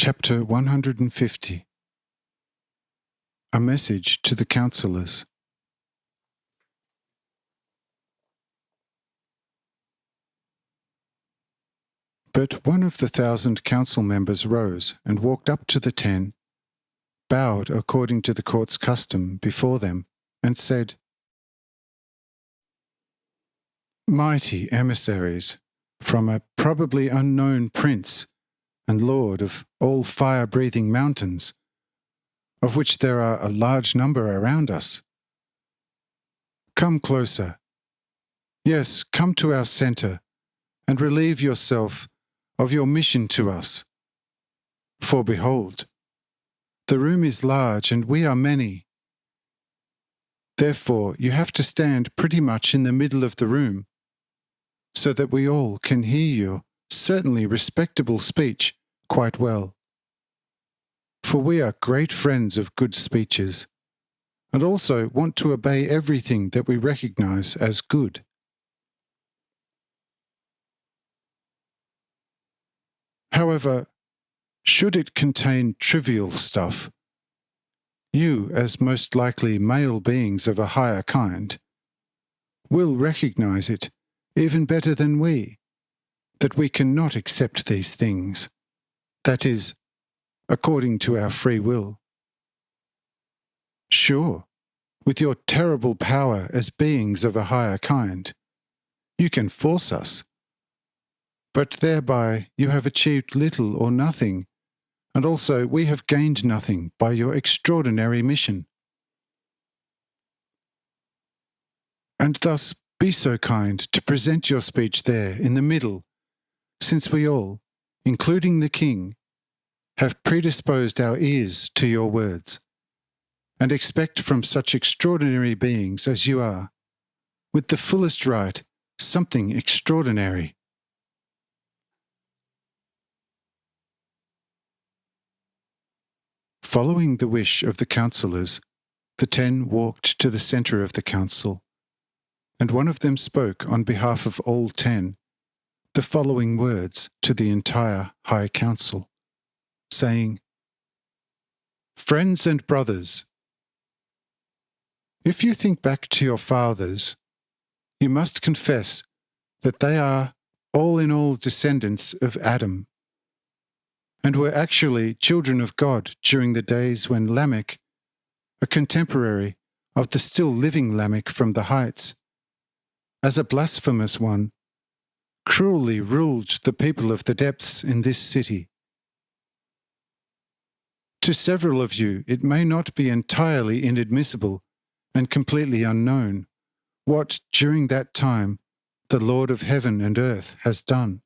Chapter 150. A message to the councillors. But one of the 1,000 council members rose and walked up to the 10, bowed according to the court's custom before them, and said, "Mighty emissaries from a probably unknown prince and lord of all fire-breathing mountains, of which there are a large number around us. Come closer. Yes, come to our centre, and relieve yourself of your mission to us. For behold, the room is large and we are many. Therefore you have to stand pretty much in the middle of the room, so that we all can hear your certainly respectable speech quite well. For we are great friends of good speeches, and also want to obey everything that we recognize as good. However, should it contain trivial stuff, you, as most likely male beings of a higher kind, will recognize it even better than we, that we cannot accept these things, that is, according to our free will. Sure, with your terrible power as beings of a higher kind, you can force us, but thereby you have achieved little or nothing, and also we have gained nothing by your extraordinary mission. And thus be so kind to present your speech there in the middle, since we all, including the king, have predisposed our ears to your words, and expect from such extraordinary beings as you are, with the fullest right, something extraordinary." Following the wish of the councillors, the 10 walked to the centre of the council, and one of them spoke on behalf of all 10 the following words to the entire High Council, saying, "Friends and brothers, if you think back to your fathers, you must confess that they are all in all descendants of Adam, and were actually children of God during the days when Lamech, a contemporary of the still living Lamech from the heights, as a blasphemous one, cruelly ruled the people of the depths in this city. To several of you it may not be entirely inadmissible and completely unknown what, during that time, the Lord of heaven and earth has done.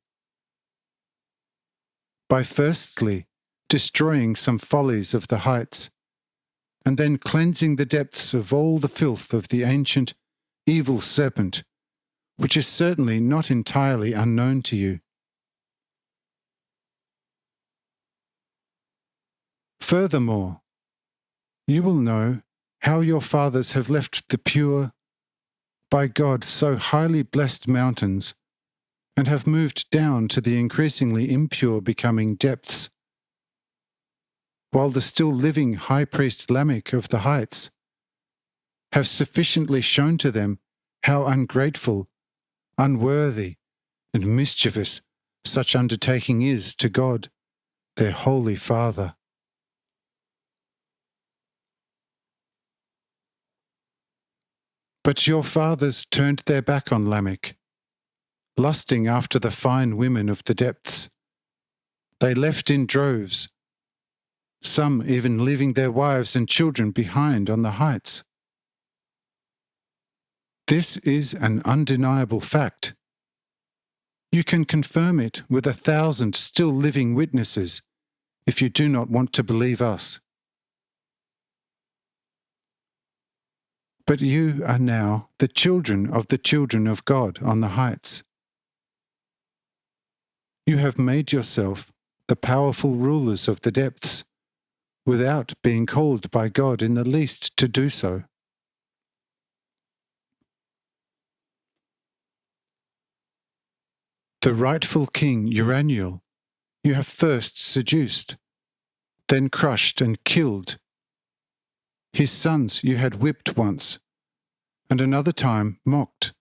By firstly destroying some follies of the heights, and then cleansing the depths of all the filth of the ancient, evil serpent, which is certainly not entirely unknown to you. Furthermore, you will know how your fathers have left the pure, by God so highly blessed mountains, and have moved down to the increasingly impure becoming depths, while the still living high priest Lamech of the heights have sufficiently shown to them how ungrateful, unworthy, and mischievous such undertaking is to God, their Holy Father. But your fathers turned their back on Lamech, lusting after the fine women of the depths. They left in droves, some even leaving their wives and children behind on the heights. This is an undeniable fact. You can confirm it with 1,000 still living witnesses if you do not want to believe us. But you are now the children of God on the heights. You have made yourself the powerful rulers of the depths, without being called by God in the least to do so. The rightful king Uraniel you have first seduced then crushed and killed. His sons you had whipped once, and another time mocked,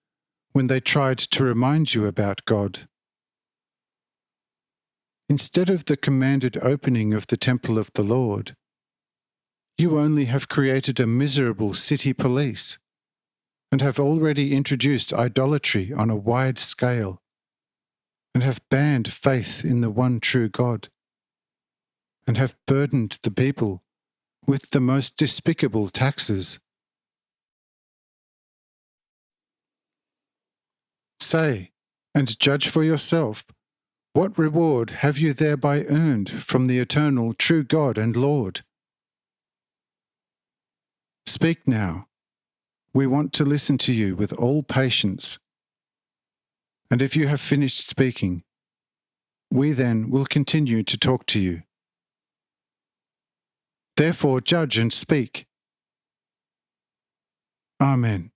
when they tried to remind you about God. Instead of the commanded opening of the temple of the Lord, you only have created a miserable city police, and have already introduced idolatry on a wide scale, and have banned faith in the one true God, and have burdened the people with the most despicable taxes. Say, and judge for yourself, what reward have you thereby earned from the eternal true God and Lord? Speak now. We want to listen to you with all patience. And if you have finished speaking, we then will continue to talk to you. Therefore judge and speak. Amen.